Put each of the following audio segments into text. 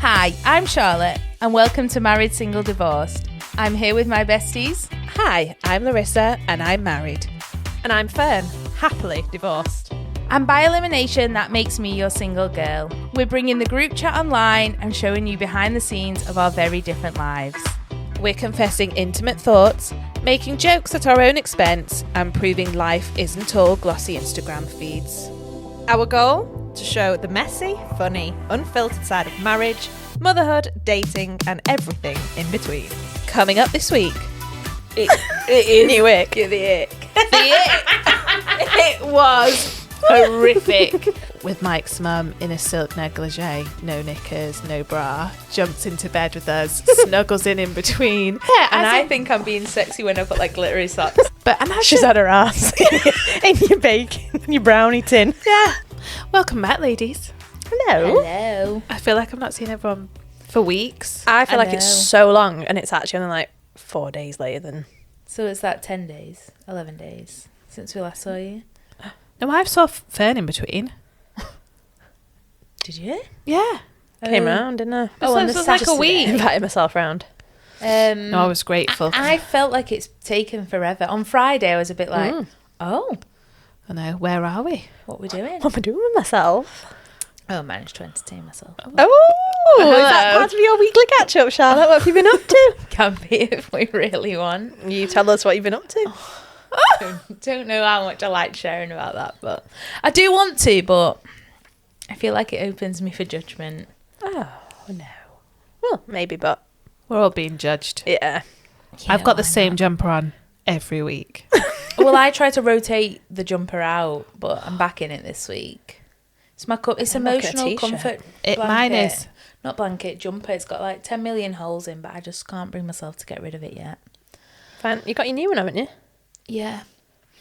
Hi, I'm Charlotte, and welcome to Married, Single, Divorced. I'm here with my besties. Hi, I'm Larissa, and I'm married. And I'm Fern, happily divorced. And by elimination, that makes me your single girl. We're bringing the group chat online and showing you behind the scenes of our very different lives. We're confessing intimate thoughts, making jokes at our own expense, and proving life isn't all glossy Instagram feeds. Our goal? To show the messy, funny, unfiltered side of marriage, motherhood, dating, and everything in between. Coming up this week. It is. New ick. The ick. It was horrific. With Mike's mum in a silk negligee, no knickers, no bra, jumps into bed with us, snuggles in between. Yeah, and I think I'm being sexy when I've got like glittery socks. But imagine She's had her ass in your bacon, in your brownie tin. Yeah. Welcome back, ladies. Hello. Hello. I feel like I've not seen everyone for weeks. I feel I like it's know. so long, and it's actually only like 4 days later than... So it's that 10 days, 11 days since we last saw you? No, I saw Fern in between. Did you? Yeah. Came round, didn't I? Oh, on this the was like a Saturday. week. Invited myself round. No, I was grateful. I felt like it's taken forever. On Friday, I was a bit like, oh, I know. Where are we? what we're doing? What am I doing with myself? Oh, I managed to entertain myself. Oh, is that part of your weekly catch-up, Charlotte? What have you been up to? Can be if we really want. You tell us what you've been up to. Don't know how much I like sharing about that, but I do want to, but I feel like it opens me for judgment. Oh, no. Well, maybe, but... We're all being judged. Yeah. I've got the why same not? jumper on every week. Well, I try to rotate the jumper out, but I'm back in it this week. It's my it's I'm like a emotional t-shirt. comfort. Mine blanket. is. Not blanket, jumper. It's got like 10 million holes in, but I just can't bring myself to get rid of it yet. Fine. You got your new one, haven't you? Yeah,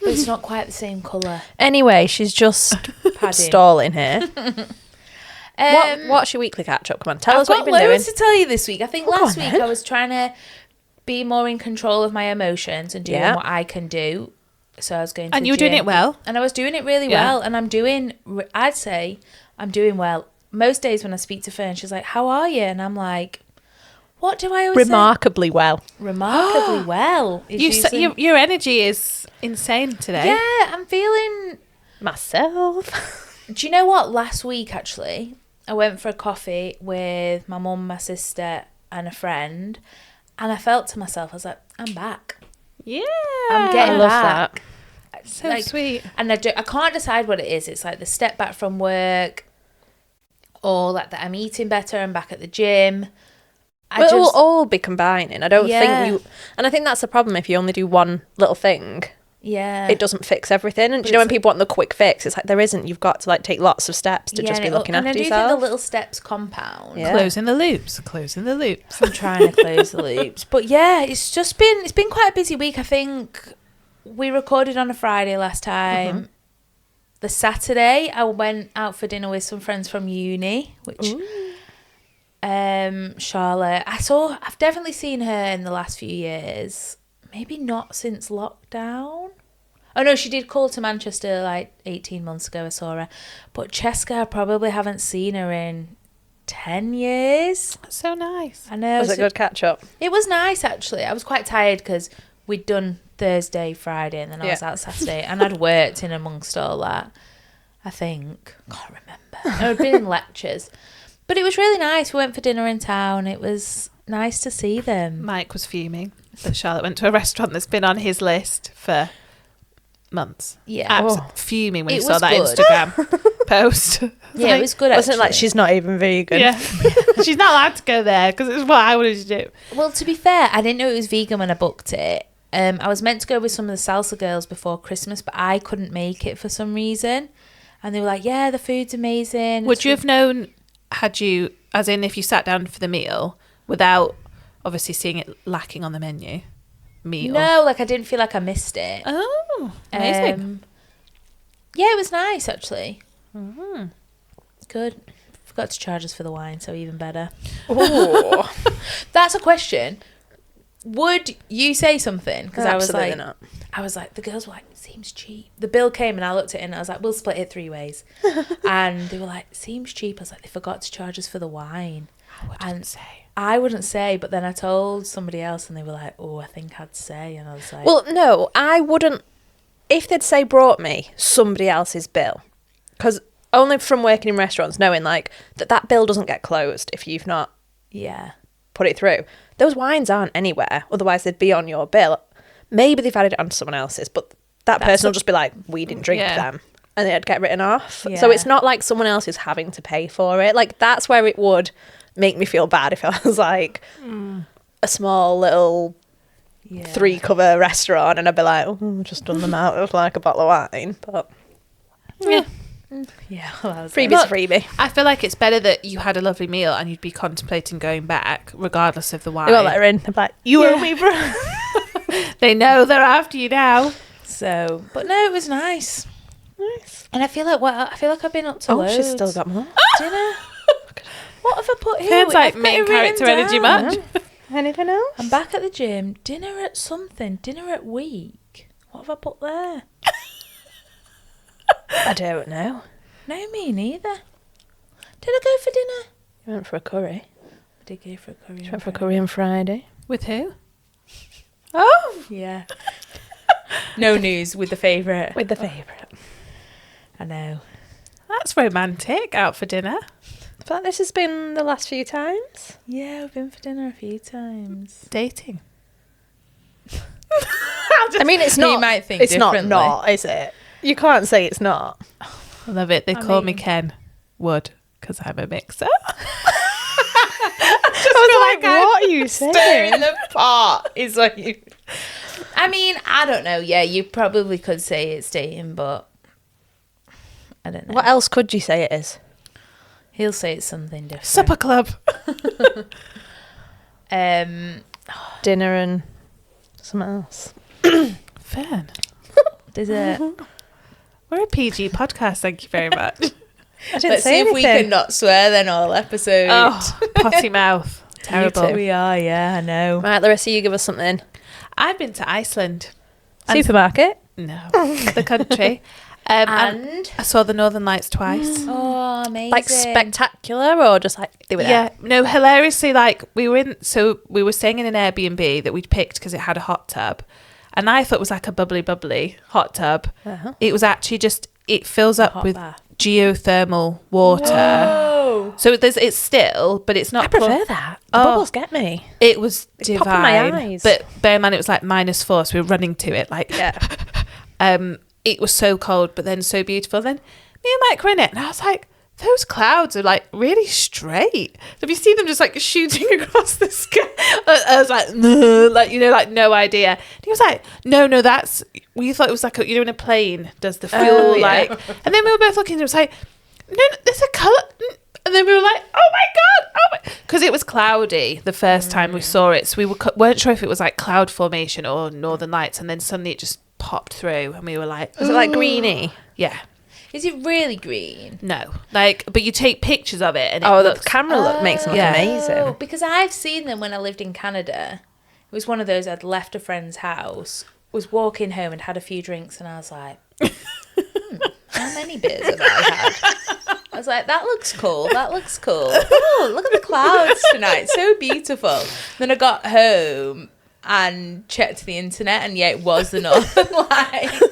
but it's not quite the same colour. Anyway, she's just Padding. stalling here. What's your weekly catch-up? Come on, tell I've us what got you've been doing. loads to tell you this week. I think Oh, go last on week then. I was trying to be more in control of my emotions and doing Yeah. what I can do. So I was going to And the you were doing gym, it well. And I was doing it really Yeah. well. And I'd say I'm doing well. Most days when I speak to Fern, she's like, how are you? And I'm like, what do I always Remarkably well. say? Remarkably well. is using- Your energy is insane today. Yeah, I'm feeling... Myself. Do you know what? Last week, actually, I went for a coffee with my mum, my sister, and a friend, and I felt to myself, I was like, I'm back. Yeah. I'm getting I love back. So Like, sweet. And I can't decide what it is. It's like the step back from work, or like that I'm eating better, I'm back at the gym. It will all be combining. I don't Yeah. think and I think that's the problem if you only do one little thing. Yeah. It doesn't fix everything. And do you know when people want the quick fix? It's like there isn't. You've got to like take lots of steps to just be looking and after I do yourself. think the little steps compound. Yeah. Closing the loops. Closing the loops. I'm trying to close the loops. But yeah, it's been quite a busy week. I think we recorded on a Friday last time. The Saturday I went out for dinner with some friends from uni, which Charlotte, I've definitely seen her in the last few years. Maybe not since lockdown. Oh no, she did call to Manchester like 18 months ago. I saw her. But Cheska, I probably haven't seen her in 10 years. That's so nice. I know. Was it good catch up? It was nice, actually. I was quite tired because we'd done Thursday, Friday, and then I was out Saturday. And I'd worked in amongst all that, I think. Can't remember. I'd been in lectures. But it was really nice. We went for dinner in town. It was nice to see them. Mike was fuming that Charlotte went to a restaurant that's been on his list for months. Yeah. Fuming when It he saw was that good. Instagram post. Yeah, it was good, Wasn't it like actually. she's not even vegan? Yeah. She's not allowed to go there because it's what I wanted to do. Well, to be fair, I didn't know it was vegan when I booked it. I was meant to go with some of the salsa girls before Christmas, but I couldn't make it for some reason. And they were like, yeah, the food's amazing. Would you have known had you, as in if you sat down for the meal without obviously seeing it lacking on the menu? No, like I didn't feel like I missed it. Oh, amazing. Yeah, it was nice, actually. Good. Forgot to charge us for the wine, so even better. Oh, That's a question. Would you say something? Because absolutely not. I was like, the girls were like, it seems cheap. The bill came and I looked at it and I was like, we'll split it 3 ways. And they were like, seems cheap. I was like, they forgot to charge us for the wine. I wouldn't say, but then I told somebody else and they were like, oh, I think I'd say. And I was like... Well, no, I wouldn't. If they'd say brought me somebody else's bill, because only from working in restaurants, knowing like that bill doesn't get closed if you've not put it through. Those wines aren't anywhere, otherwise they'd be on your bill. Maybe they've added it onto someone else's, but that person will just be like, we didn't drink them. And it'd get written off. Yeah. So it's not like someone else is having to pay for it. Like, that's where it would make me feel bad if I was like a small little 3-cover restaurant and I'd be like, oh, just done them out of like a bottle of wine. But well, freebie's a freebie. I feel like it's better that you had a lovely meal and you'd be contemplating going back regardless of the wine. They won't let her in. They're like, you owe me, bro. They know they're after you now. So, but no, it was nice. And I feel like I've been up to loads. She's still got more dinner. What have I put here? Sounds like main character energy much. Anything else? I'm back at the gym. Dinner at something. Dinner at week. What have I put there? I don't know. No, me neither. Did I go for dinner? You went for a curry. I did go for a curry. She went for a curry on Friday. With who? Oh, yeah. No news with the favourite. With the favourite. I know. That's romantic. Out for dinner. But this has been the last few times. Yeah, I've been for dinner a few times. Dating. I mean, it's not. You might think it's differently. not, is it? You can't say it's not. I love it. They call me Ken Wood because I'm a mixer. I was like, what are you saying? Stirring the pot is what you... I mean, I don't know. Yeah, you probably could say it's dating, but I don't know. What else could you say it is? He'll say it's something different. Supper club. Dinner and something else. Fern. There's a... We're a PG podcast, thank you very much. I didn't Let's say see anything. if we can not swear then all episode. Oh, potty mouth. Terrible. We are, yeah, I know. Right, Larissa, you give us something. I've been to Iceland. Supermarket? No, the country. And I saw the Northern Lights twice. Oh, amazing. Like spectacular or just like they were there? Yeah, no, hilariously, like we were staying in an Airbnb that we'd picked because it had a hot tub. And I thought it was like a bubbly hot tub. Uh-huh. It was actually just, it fills up with bath. geothermal water. Whoa. So it's still, but it's not. I prefer that. The bubbles get me. It was It's divine. popping my eyes. But bear in mind, it was like -4, so we were running to it. Like, it was so cold, but then so beautiful. Then me and Mike were in it, and I was like, those clouds are like really straight. Have you seen them just like shooting across the sky? I was like, like no idea. And he was like, no, that's, we thought it was like, in a plane does the fuel like, and then we were both looking and it was like, no, there's a colour. And then we were like, oh my God, because it was cloudy the first time we saw it. So we weren't sure if it was like cloud formation or Northern Lights. And then suddenly it just popped through and we were like, Was it like greeny? Yeah. Is it really green? No, but you take pictures of it and the camera look makes it look Yeah. amazing. Because I've seen them when I lived in Canada. It was one of those, I'd left a friend's house, was walking home and had a few drinks and I was like, how many beers have I had? I was like, that looks cool. Oh, look at the clouds tonight. So beautiful. Then I got home and checked the internet and it was the Northern Lights.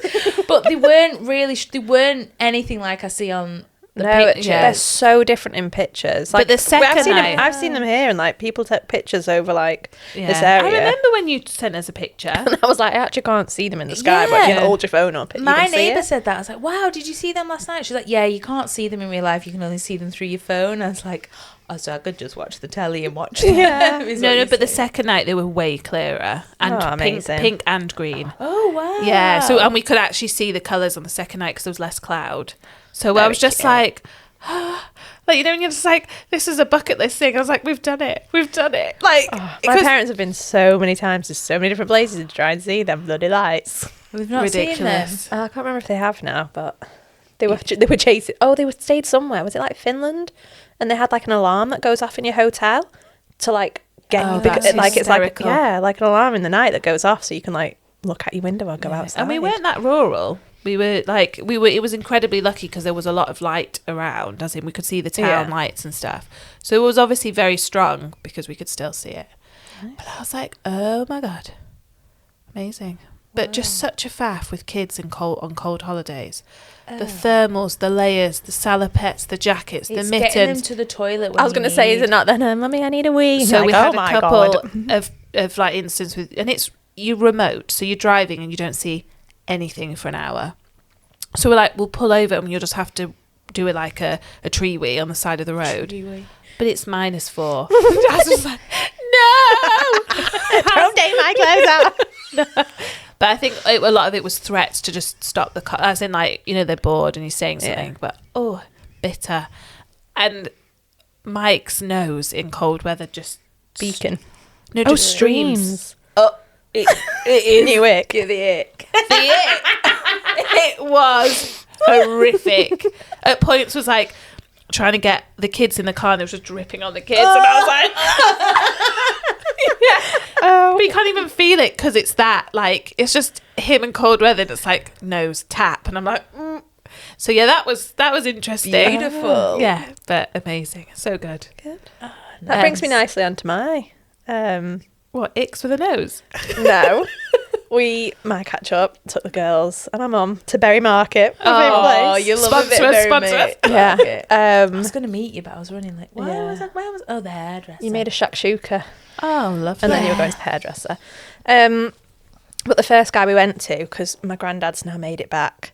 But they weren't anything like I see on the pictures. They're so different in pictures. Like, but the second I've seen them here and like people take pictures over like this I area. remember when you sent us a picture. And I was like, I actually can't see them in the sky, but if you hold your phone up, My you can see neighbour it. said that. I was like, wow, did you see them last night? She's like, yeah, you can't see them in real life. You can only see them through your phone. I was like, oh, so I could just watch the telly and watch them. Yeah. No, but the second night they were way clearer and amazing. pink and green. Oh, wow. Yeah, so and we could actually see the colours on the second night because there was less cloud. So I was just like, like, when you're just like, this is a bucket list thing. I was like, we've done it. Like, My parents have been so many times to so many different places to try and see them bloody lights. We've not seen them. ridiculous. I can't remember if they have now, but they were chasing. Oh, they were stayed somewhere. Was it like Finland? And they had like an alarm that goes off in your hotel to like get that's like it's like hysterical. like an alarm in the night that goes off so you can like look out your window or go outside. And we weren't that rural. It was incredibly lucky because there was a lot of light around, as in we could see the town lights and stuff. So it was obviously very strong because we could still see it. Nice. But I was like, oh my God, amazing. But just such a faff with kids on cold holidays. The thermals, the layers, the salopettes, the jackets, the mittens. Getting them to the toilet when I was going to say, is it not then, Mummy, I need a wee? So we had a couple God. of like instances with, and it's you remote, so you're driving and you don't see anything for an hour. So we're like, we'll pull over and you'll just have to do it like a tree wee on the side of the road. But it's -4. I was like, no! Don't take my clothes out. No. But I think a lot of it was threats to just stop the car. As in, like, they're bored and he's saying something. But, bitter. And Mike's nose in cold weather just... Beacon. No, just streams. Oh, it is. New ick. The ick. It was horrific. At points was like trying to get the kids in the car and it was just dripping on the kids. And I was like... But you can't even feel it because it's that, like, it's just him in cold weather and it's like nose tap and I'm like So that was interesting. Beautiful. Yeah, but amazing. So good. That brings me nicely onto my what, icks with a nose? No. My catch up took the girls and my mum to Berry Market. Oh, you love sponsor us. Yeah. I was going to meet you, but I was running like, where was the hairdresser? You made a shakshuka. Oh, lovely. And then you were going to the hairdresser. But the first guy we went to, because my granddad's now made it back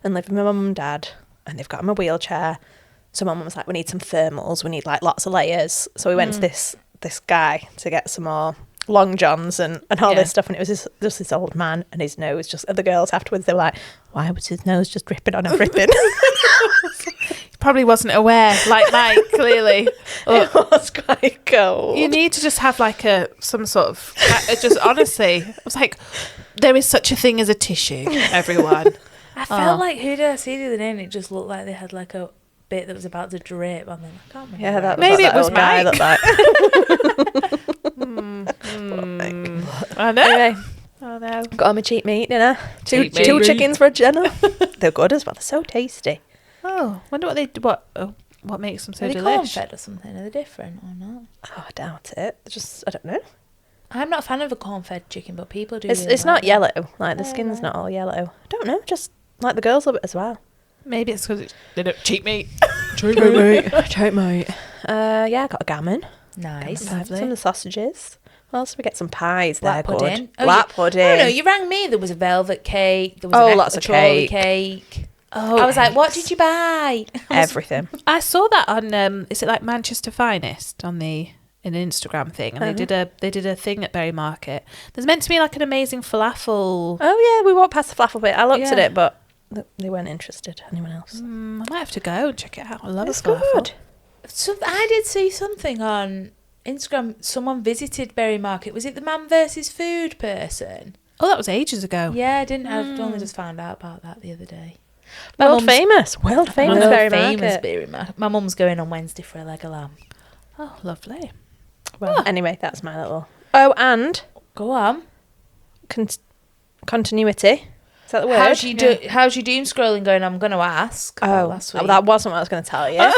and lived with my mum and dad, and they've got him a wheelchair. So my mum was like, we need some thermals, we need like lots of layers. So we went to this guy to get some more long johns and all this stuff, and it was just this old man and his nose just, and the girls afterwards, they were like, why was his nose just dripping on everything? He probably wasn't aware, like Mike, clearly. It was quite cold. You need to just have like some sort of, just honestly, I was like, there is such a thing as a tissue, everyone. I felt like, who did I see the other day, and it just looked like they had like a bit that was about to drip, and then I can't remember. Yeah, that was maybe it was Mike. I know. Anyway, I know. got on my cheap meat dinner. Two Cheap meat. chickens for a dinner. They're good as well. They're so tasty. Oh, wonder what makes them so Are they delicious. corn-fed or something? Are they different or not? Oh, I doubt it. I don't know. I'm not a fan of a corn-fed chicken, but people do. It's not yellow. Like the skin's not all yellow. I don't know. Just like the girls love it as well. Maybe it's because they don't cheap meat. Cheap meat. Yeah, I got a gammon. Nice. Some of the sausages. What else did we get? Some pies. Black They're pudding. good. Black pudding. Oh no, you rang me. There was a velvet cake. There was lots a of trolley cake. cake. Oh, I was like, what did you buy? Everything. I saw that on is it like Manchester Finest on in an Instagram thing, and they did a thing at Berry Market. There's meant to be like an amazing falafel. Oh yeah, we walked past the falafel bit. I looked at it, but they weren't interested. Anyone else? I might have to go and check it out. I love It's falafel. good. So I did see something on Instagram. Someone visited Berry Market. Was it the Man versus Food person? Oh, that was ages ago. Yeah, I didn't. I've only just found out about that the other day. World famous Berry Market. My mum's going on Wednesday for a leg of lamb. Oh, lovely. Well, anyway, that's my little. Oh, and Go on. Continuity. Is that the word? How's your doom scrolling going? I'm going to ask. Last week. That wasn't what I was going to tell you.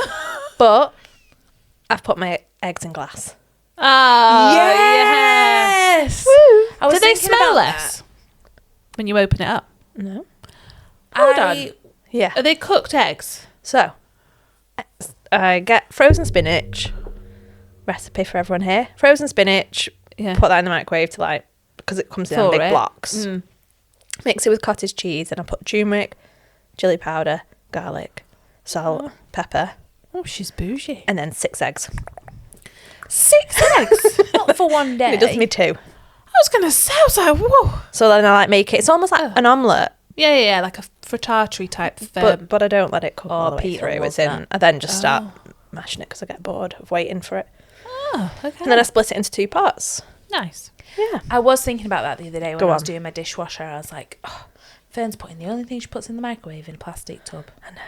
But I've put my eggs in glass. Oh, yes. Woo. Do they smell less when you open it up? No. Hold on. Yeah. Are they cooked eggs? So, I get frozen spinach. Recipe for everyone here. Frozen spinach. Yeah. Put that in the microwave to because it comes in big blocks. Mix it with cottage cheese, and I put turmeric, chili powder, garlic, salt, pepper. Oh, she's bougie. And then 6 eggs. 6 eggs? Not for one day. It does me 2. I was going to say, I was like, whoa. So then I make it. It's almost like an omelette. Yeah, like a frittata type. But I don't let it cook all the way Peter through. loves It's in. I then just start mashing it because I get bored of waiting for it. Oh, okay. And then I split it into 2 pots. Nice. Yeah. I was thinking about that the other day when I was on. doing my dishwasher. I was like, Fern's putting the only thing she puts in the microwave in a plastic tub. I know.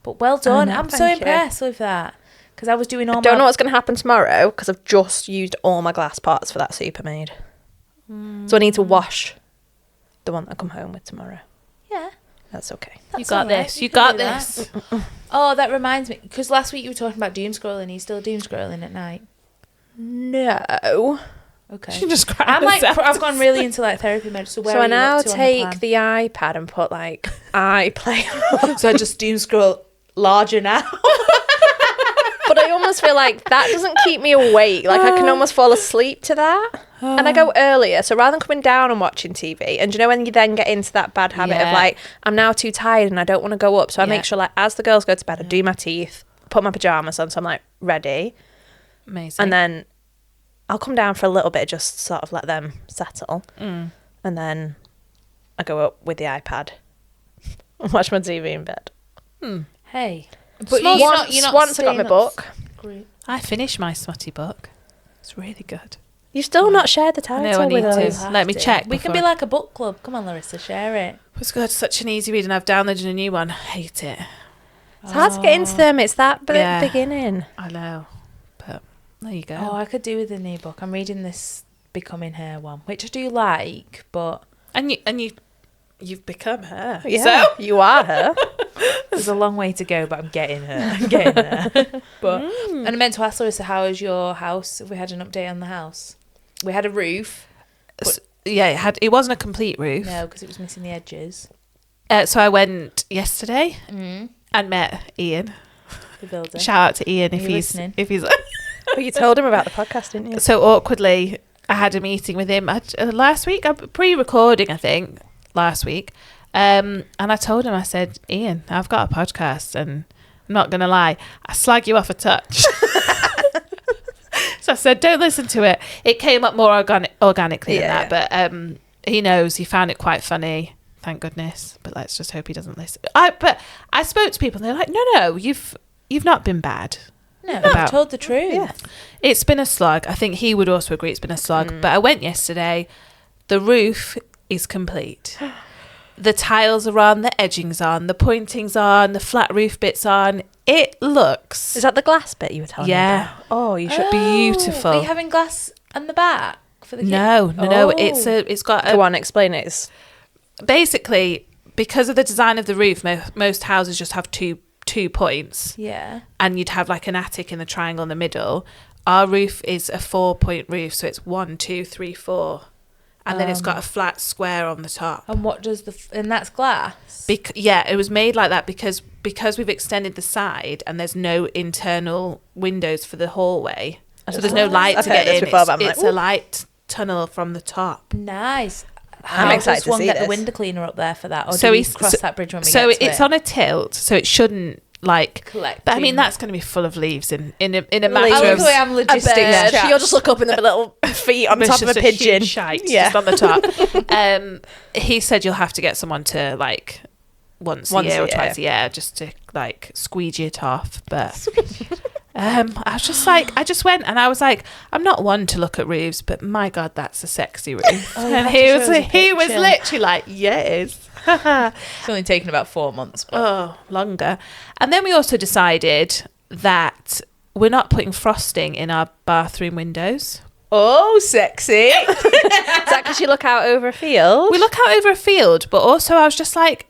But well done. know, I'm so thank you. impressed with that. Because I was doing all Don't know what's going to happen tomorrow because I've just used all my glass pots for that soup I made. So I need to wash the one that I come home with tomorrow. Yeah. That's okay. You got this. You got this. Oh, that reminds me. Because last week you were talking about doom scrolling. Are you still doom scrolling at night? No. Okay. She just I'm like, I've gone really into like therapy mode. So where So are I you now up to on take the iPad and put like iPlay. So I just doom scroll larger now. But I almost feel like that doesn't keep me awake. Like I can almost fall asleep to that. And I go earlier. So rather than coming down and watching TV, and you know when you then get into that bad habit of like, I'm now too tired and I don't want to go up. So I make sure like as the girls go to bed, I do my teeth, put my pajamas on, so I'm like ready. Amazing. And then I'll come down for a little bit, just sort of let them settle. And then I go up with the iPad and watch my TV in bed. Hey. But once I got my book. Great. I finished my smutty book. It's really good. You've still not shared the title I need with to. us. Let me check. We can be like a book club. Come on, Larissa, share it. It's good. Such an easy read, and I've downloaded a new one. Hate it. It's hard to get into them. It's that beginning. I know, but there you go. Oh, I could do with a new book. I'm reading this Becoming Her one, which I do like, but You've become her. Yeah, So you are her. there's a long way to go, but I'm getting her. I'm getting there. But and I meant to ask Larissa, how is your house? Have we had an update on the house? We had a roof. Yeah, it wasn't a complete roof. No, because it was missing the edges. So I went yesterday and met Ian. The builder. Shout out to Ian if he's listening? But you told him about the podcast, didn't you? So awkwardly, I had a meeting with him last week. Pre-recording, I think, last week. And I told him, I said, Ian, I've got a podcast, and I'm not gonna lie, I slag you off a touch. So I said, don't listen to it. It came up more organically than that, but he knows. He found it quite funny, thank goodness. But let's just hope he doesn't listen. But I spoke to people, and they're like, no, you've not been bad. No, I've told the truth. Yeah. It's been a slog. I think he would also agree it's been a slog. But I went yesterday. The roof is complete. The tiles are on, the edging's on, the pointing's on, the flat roof bit's on. It looks... Is that the glass bit you were telling me about? Oh, you should... Beautiful. Are you having glass on the back for the No. It's got a... Go on, explain it. It's... Basically, because of the design of the roof, most houses just have two points. Yeah. And you'd have like an attic in the triangle in the middle. Our roof is a 4-point roof, so it's 1, 2, 3, 4. And then it's got a flat square on the top. And what does and that's glass? Yeah, it was made like that because we've extended the side and there's no internal windows for the hallway. So there's no light to get in. It's a light tunnel from the top. Nice. I'm excited to see get this. the window cleaner up there for that? Or So do we cross that bridge when we get to it's on a tilt, so it shouldn't like collect. But I mean that's going to be full of leaves in a matter I of the way I'm logistics. Yeah. You'll just look up and there'll be little feet on top of a pigeon. Shite, just on the top. He said you'll have to get someone to like once a year or twice a year just to like squeegee it off. But I was just like, I just went and I was like, I'm not one to look at roofs, but my God, that's a sexy roof. And he was literally like, yeah, it is. It's only taken about 4 months. But. Longer. And then we also decided that we're not putting frosting in our bathroom windows. Oh, sexy. Is that because you look out over a field? We look out over a field, but also I was just like,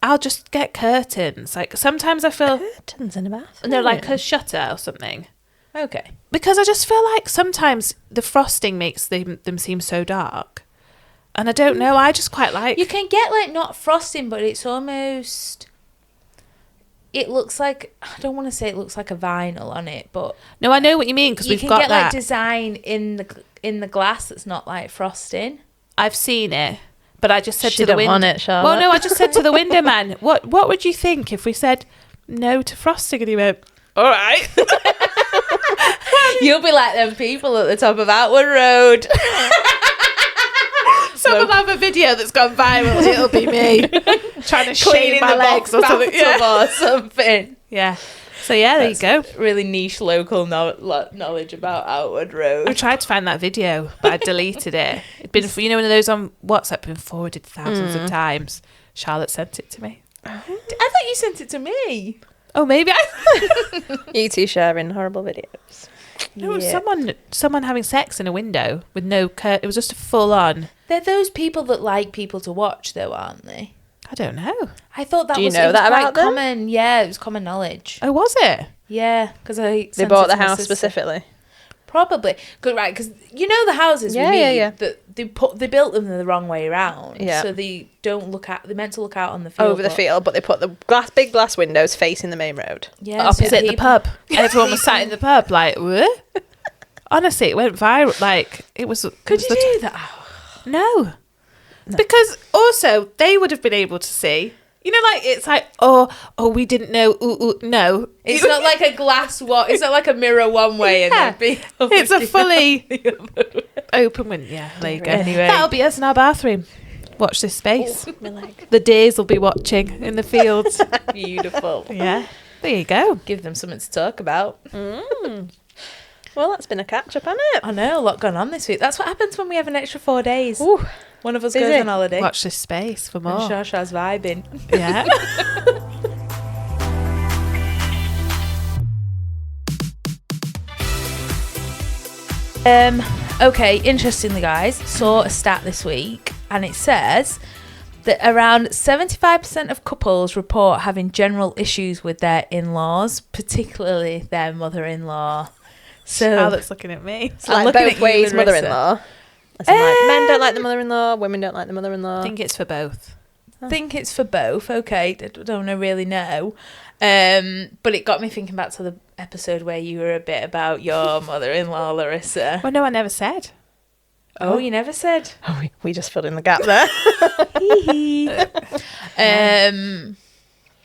I'll just get curtains. Like sometimes I feel... Curtains in a bathroom? No, like a shutter or something. Okay. Because I just feel like sometimes the frosting makes them seem so dark. And I don't know, I just quite like... You can get like not frosting, but it's almost... It looks like... I don't want to say it looks like a vinyl on it, but... No, I know what you mean, because we've got that... You can get like design in the glass that's not like frosting. I've seen it, but I just said She to the don't want it, Charlotte. Well, no, I just said to the window man, what would you think if we said no to frosting? And he went, all right. You'll be like them people at the top of Outward Road. Someone will have a video that's gone viral. It'll be me trying to shave my legs or something. Or something. Yeah. So yeah, there you go. Really niche local knowledge about Outward Road. I tried to find that video, but I deleted it. It'd been, one of those on WhatsApp, been forwarded thousands of times. Charlotte sent it to me. I thought you sent it to me. Oh, maybe I. You two sharing horrible videos. No, it was someone having sex in a window with no curtain. It was just a full on. They're those people that like people to watch, though, aren't they? I don't know. I thought that Do you was, know it was that quite about them? common. Yeah, it was common knowledge. Oh, was it? Yeah, because They bought the house specifically. Probably. Good, right, because you know the houses Yeah, we meet, yeah. that they built them the wrong way around. Yeah. So they don't look at, they're meant to look out on the field. Over the field, but they put the big glass windows facing the main road. Yeah, so Opposite the people- pub. Everyone was sat in the pub like, what? Honestly, it went viral. Like, it was... Could you do that? Oh, No. Because also, they would have been able to see... You know, like, it's like, oh, we didn't know. No. it's not like a glass it's not like a mirror one way and Yeah. then It's a fully open window. Yeah, there you go. Anyway. That'll be us in our bathroom. Watch this space. My leg. The deers will be watching in the fields. beautiful. Yeah. There you go. Give them something to talk about. Well, that's been a catch-up, hasn't it? I know, a lot going on this week. That's what happens when we have an extra 4 days. Ooh. One of us Busy. goes on holiday. Watch this space for And more. Shasha's vibing. Yeah. Okay, interestingly, guys, saw a stat this week, and it says that around 75% of couples report having general issues with their in-laws, particularly their mother-in-law. So Charlotte's looking at me. It's like looking both at you, ways, Larissa. mother-in-law. As in, like, men don't like the mother-in-law, women don't like the mother-in-law. I think it's for both. I think it's for both. Okay, don't really know. But it got me thinking back to the episode where you were a bit about your mother-in-law, Larissa. Well, no, I never said. Oh, you never said. Oh, we just filled in the gap there.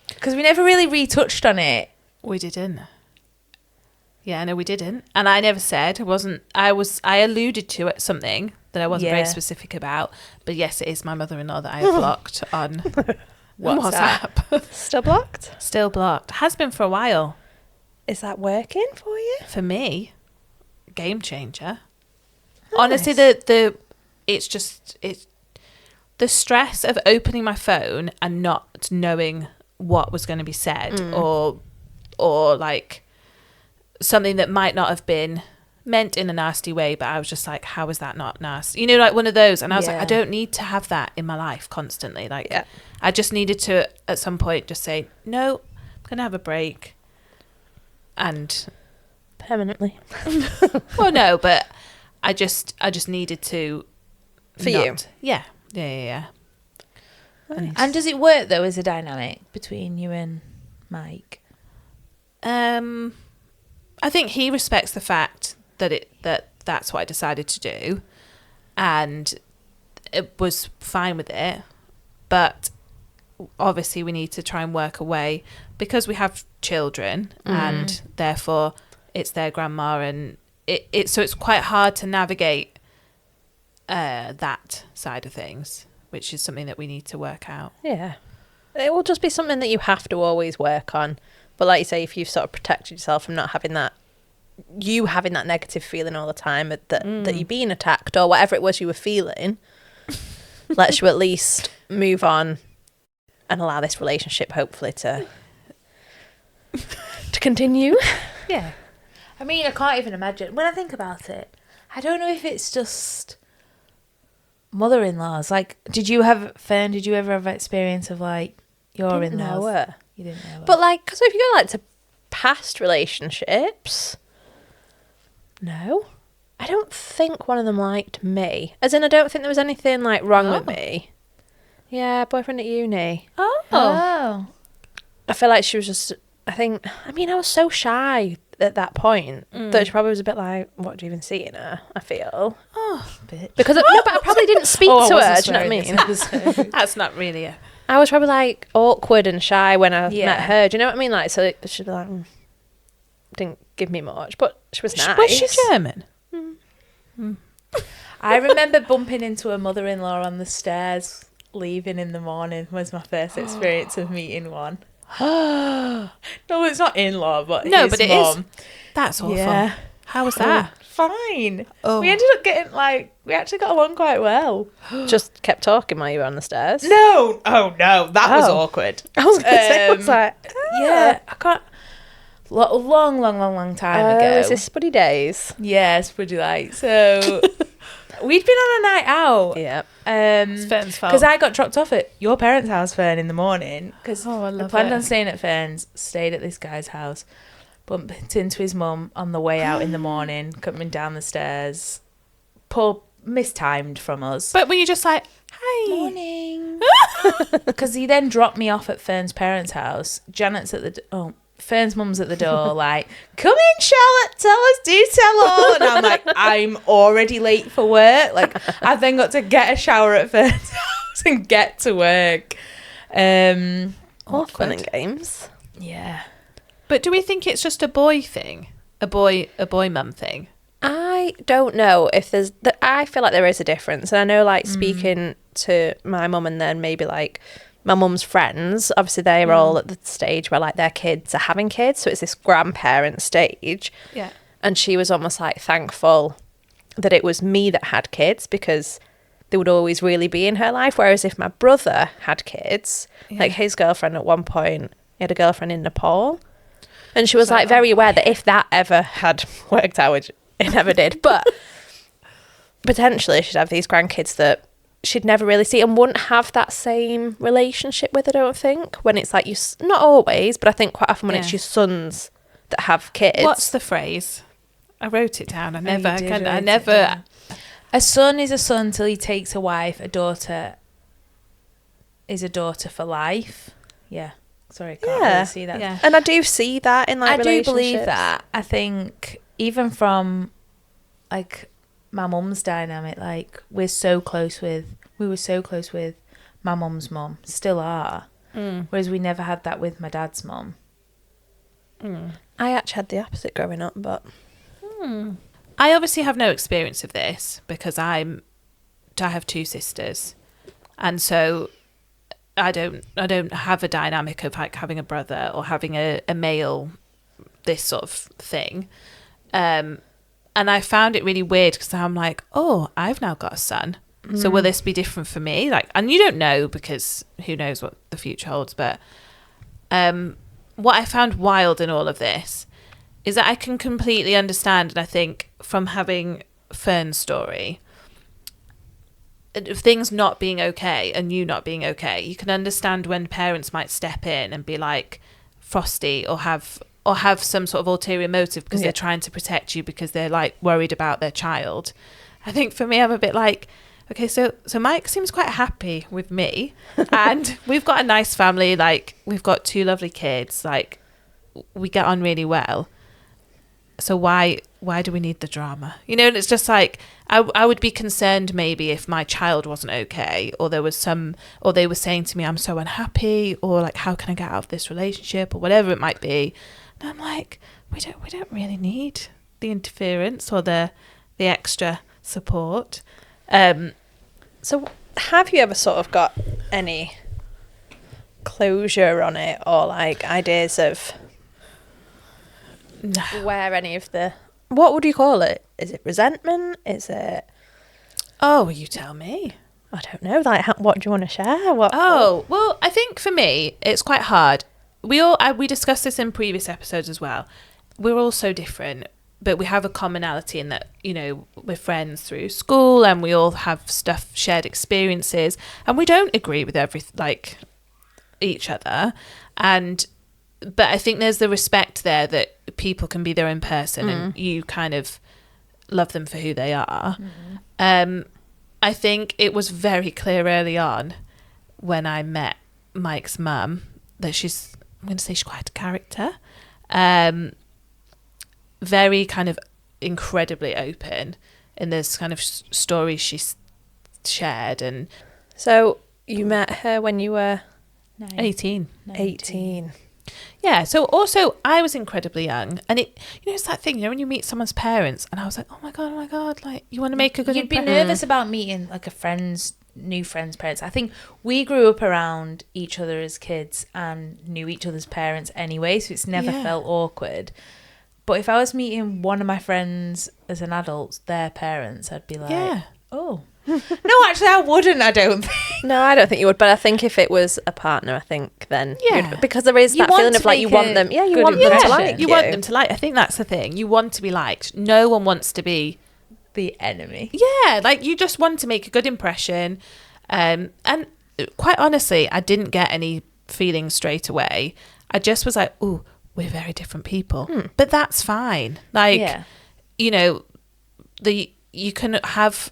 Because we never really retouched on it. We didn't. Yeah, no, we didn't. And I never said. I alluded to it, something that I wasn't very Yeah. specific about. But yes, it is my mother-in-law that I have blocked on WhatsApp. Still blocked? Still blocked. Has been for a while. Is that working for you? For me, game changer. Honestly, it's the stress of opening my phone and not knowing what was going to be said or like something that might not have been meant in a nasty way, but I was just like, how is that not nasty? You know, like one of those. And I was like, I don't need to have that in my life constantly. Like, I just needed to at some point just say, no, I'm gonna have a break. And Permanently. well, no, but I just needed to. For you? Yeah. Nice. And does it work, though, as a dynamic between you and Mike? I think he respects the fact that that's what I decided to do, and it was fine with it. But obviously, we need to try and work a way because we have children, and therefore it's their grandma, and so it's quite hard to navigate that side of things, which is something that we need to work out. Yeah. It will just be something that you have to always work on. But like you say, if you've sort of protected yourself from not having that, you having that negative feeling all the time that you're being attacked or whatever it was you were feeling, lets you at least move on and allow this relationship hopefully to continue. Yeah. I mean, I can't even imagine. When I think about it, I don't know if it's just mother-in-laws. Like, Fern, did you ever have experience of, like, your Didn't in-laws? know her. You didn't know her. But like, because if you go like to past relationships, no, I don't think one of them liked me. As in, I don't think there was anything like wrong with me. Yeah, boyfriend at uni. Oh. I feel like she was just. I was so shy at that point that she probably was a bit like, "What do you even see in her?" I feel. Oh, bitch. Because no, but I probably didn't speak I to her. wasn't Do you know what I swearing mean? this episode. That's not really a... I was probably like awkward and shy when I Yeah. met her. Do you know what I mean? Like, so she'd be like, didn't give me much, but she was nice. Was she German? I remember bumping into a mother-in-law on the stairs, leaving in the morning. Was my first experience of meeting one. No, it's not in-law, but No, his but it mum. is. That's awful. Yeah. How was that? Fine. Oh. We ended up getting, like, we actually got along quite well. Just kept talking while you were on the stairs. No. Oh, no. That was awkward. I was going to say, I was like, Yeah, I can't. Long time ago. Is this Spuddy days? Yes, pretty like. So we'd been on a night out. Yeah. It's Fern's fault. Because I got dropped off at your parents' house, Fern, in the morning. Because I I love planned it. on staying at Fern's, stayed at this guy's house, bumped into his mum on the way out in the morning, coming down the stairs. Poor mistimed from us. But when you're just like, hi. Morning. Because he then dropped me off at Fern's parents' house. Janet's at the Fern's mum's at the door, like, come in, Charlotte, tell us, do tell all. And I'm like, I'm already late for work. Like, I've then got to get a shower at Fern's house and get to work. All fun and games. Yeah. But do we think it's just a boy thing? A boy mum thing? I don't know if there's... I feel like there is a difference. And I know, like, speaking to my mum and then maybe, like, my mum's friends, obviously they're all at the stage where, like, their kids are having kids. So it's this grandparent stage. Yeah. And she was almost, like, thankful that it was me that had kids because they would always really be in her life. Whereas if my brother had kids, like his girlfriend at one point, he had a girlfriend in Nepal. And she was, like, very aware that if that ever had worked out, which it never did, but potentially she'd have these grandkids that she'd never really see and wouldn't have that same relationship with, I don't think, when it's like not always, but I think quite often when it's your sons that have kids. What's the phrase? I wrote it down. I A son is a son till he takes a wife. A daughter is a daughter for life. Yeah. Sorry, I can't really see that. Yeah. And I do see that in, like, I do relationships. believe that. I think even from, like, my mum's dynamic, like, we were so close with my mum's mum, still are. Whereas we never had that with my dad's mum. I actually had the opposite growing up, but I obviously have no experience of this because I have two sisters, and so I don't have a dynamic of, like, having a brother or having a male, this sort of thing. And I found it really weird because I'm like, oh, I've now got a son. So will this be different for me? Like, and you don't know because who knows what the future holds. But what I found wild in all of this is that I can completely understand, and I think from having Fern's story, of things not being okay and you not being okay, you can understand when parents might step in and be like frosty or have some sort of ulterior motive because they're trying to protect you because they're, like, worried about their child. I think for me, I'm a bit like, okay, so Mike seems quite happy with me and we've got a nice family, like, we've got two lovely kids, like, we get on really well. So why do we need the drama? You know, and it's just like, I would be concerned maybe if my child wasn't okay, or there was or they were saying to me, I'm so unhappy, or like, how can I get out of this relationship, or whatever it might be. And I'm like, we don't really need the interference or the extra support. so have you ever sort of got any closure on it, or, like, ideas of where any of the, what would you call it? Is it resentment? Is it... Oh, you tell me. I don't know. Like, what do you want to share? Well, I think for me, it's quite hard. We discussed this in previous episodes as well. We're all so different, but we have a commonality in that, you know, we're friends through school and we all have shared experiences, and we don't agree with each other. But I think there's the respect there that people can be their own person and you kind of love them for who they are. I think it was very clear early on when I met Mike's mum that I'm going to say she's quite a character. Very kind of incredibly open in this kind of stories she's shared. And so you met her when you were 18. 18. Yeah, so also I was incredibly young, and it's that thing, when you meet someone's parents, and I was like, oh my god, like, you want to make a good You'd be nervous about meeting, like, new friend's parents. I think we grew up around each other as kids and knew each other's parents anyway, so it's never felt awkward. But if I was meeting one of my friends as an adult, their parents, I'd be like, oh. No, actually, I wouldn't, I don't think. No, I don't think you would, but I think if it was a partner, I think then because there is that feeling of, like, you want them to like you. You want them to like. I think that's the thing. You want to be liked. No one wants to be The enemy. Yeah, like you just want to make a good impression. And quite honestly, I didn't get any feelings straight away. I just was like, oh, we're very different people. But that's fine. Like, you know, you can have,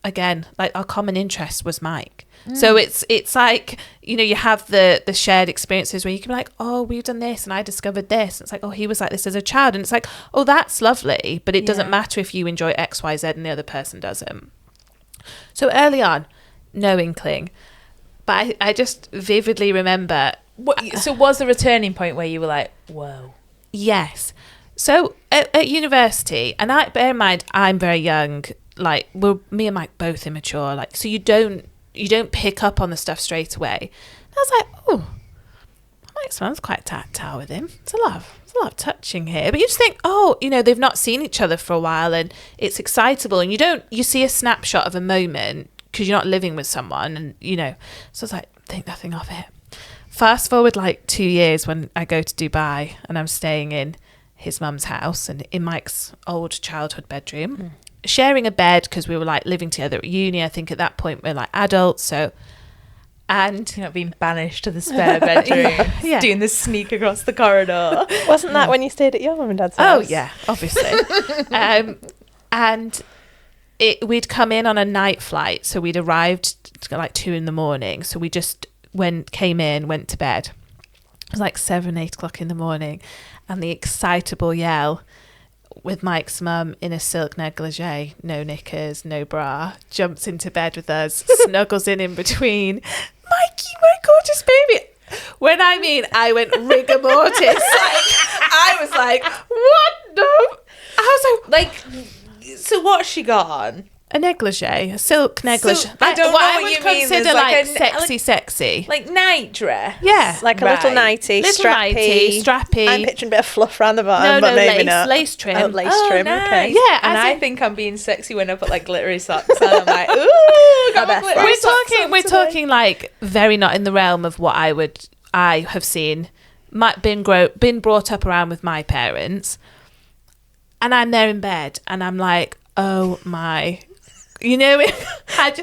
again, like our common interest was Mike. So it's like, you know, you have the shared experiences where you can be like, oh, we've done this and I discovered this. It's like, oh, he was like this as a child. And it's like, oh, that's lovely. But it doesn't matter if you enjoy X, Y, Z and the other person doesn't. So early on, no inkling. But I just vividly remember. So was there a turning point where you were like, whoa? Yes. So at university, and bear in mind, I'm very young. Like, me and Mike both immature. Like, so you don't pick up on the stuff straight away. And I was like, oh, Mike's mum's quite tactile with him. There's a lot of touching here. But you just think, oh, you know, they've not seen each other for a while and it's excitable. And you see a snapshot of a moment because you're not living with someone. And, you know, so I was like, think nothing of it. Fast forward like 2 years when I go to Dubai and I'm staying in his mum's house and in Mike's old childhood bedroom. Sharing a bed because we were like living together at uni. I think at that point we're like adults, so and you're not being banished to the spare bedroom, doing the sneak across the corridor. Wasn't that when you stayed at your mum and dad's house? Oh yeah, obviously. And we'd come in on a night flight, so we'd arrived at like 2 a.m. So we just came in, went to bed. It was like 7, 8 o'clock in the morning, and the excitable yell. With Mike's mum in a silk negligee, no knickers, no bra, jumps into bed with us, snuggles in between. Mikey, my gorgeous baby. When I went rigor mortis. I was like, what the? I was like, so what's she got on? A negligee, a silk negligee. So, I don't know what you mean. Consider like sexy. Like night dress. Yeah. Like a little nightie, strappy. I'm picturing a bit of fluff around the bottom, but maybe not. Lace trim. Oh, lace trim, nice. okay. Yeah, and I think I'm being sexy when I put like glittery socks on. I'm like, ooh, got my glittery socks on We're talking like very not in the realm of what I have seen, been brought up around with my parents. And I'm there in bed and I'm like, oh my... You know,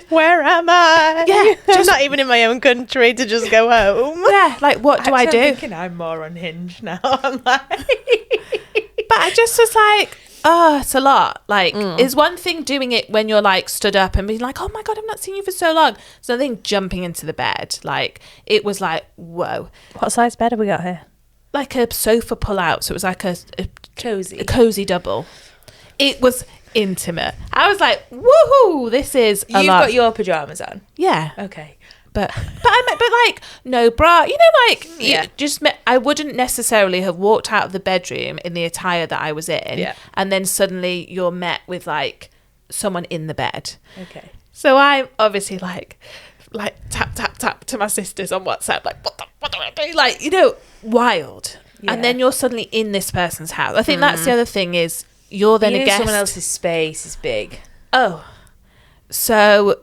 where am I? Yeah, I'm not even in my own country to just go home. Yeah, like what do I do? I'm thinking I'm more unhinged now. I'm like, but I just was like, oh, it's a lot. Like, it's one thing doing it when you're like stood up and being like, oh my god, I've not seen you for so long. It's another thing jumping into the bed. Like, it was like, whoa. What size bed have we got here? Like a sofa pull out, so it was like a cozy double. It was intimate. I was like, woohoo, this is a lot. You've got your pajamas on? Yeah. Okay. But like no bra, you know, like I wouldn't necessarily have walked out of the bedroom in the attire that I was in, and then suddenly you're met with like someone in the bed. Okay. So I'm obviously like tap to my sisters on WhatsApp, like what do I do? Like, you know, wild. Yeah. And then you're suddenly in this person's house. I think that's the other thing is. You're then a guest. Someone else's space is big. Oh. So